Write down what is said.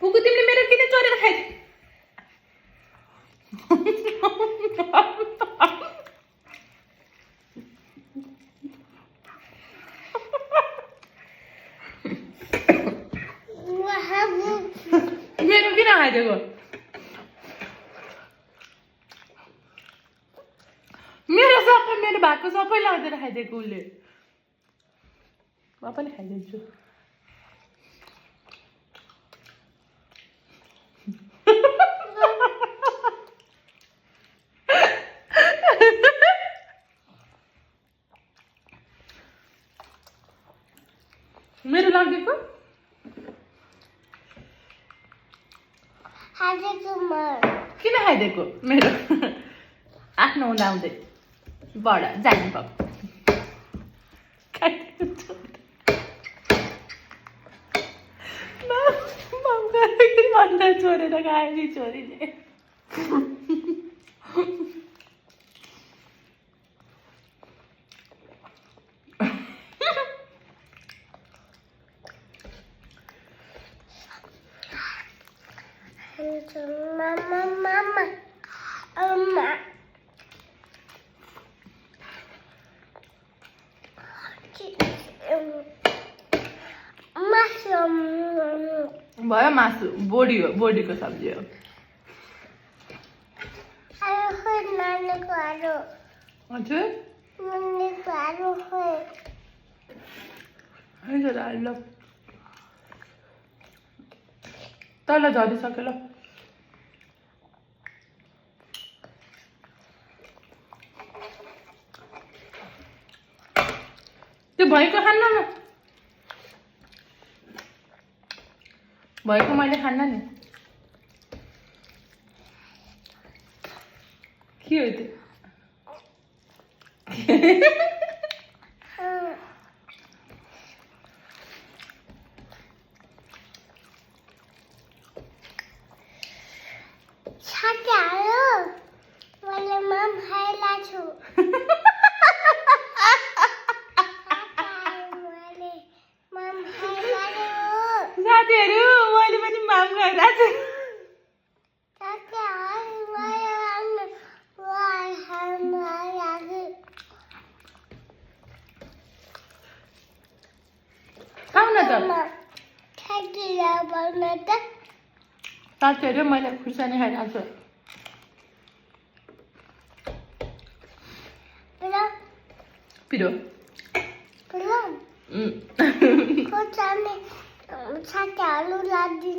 कुकु तिमीले मेरो किन चोरेर खाइदियो मेरो किन खाइदिएको मेरो भातको सबै लागेर खाइदिएको उसले म पनि खाइदिन्छु मेरो लाग्दिएको किन खाइदिएको मेरो आफ्नो हुँदाहुँदै बडा जाने भएको भन्दा चोरेर खायो नि छोरीले भयो मासु बोडी हो बोडीको सब्जी हो हजुर ल तल झरिसक्यो ल त्यो भएको खान्न न भएको मैले खान्न नि के हो त्यो साथीहरू मैले पनि माम गरिरहेको छु खाऊ न त साथीहरू मैले खुर्सानी खाइरहेको छु पिरो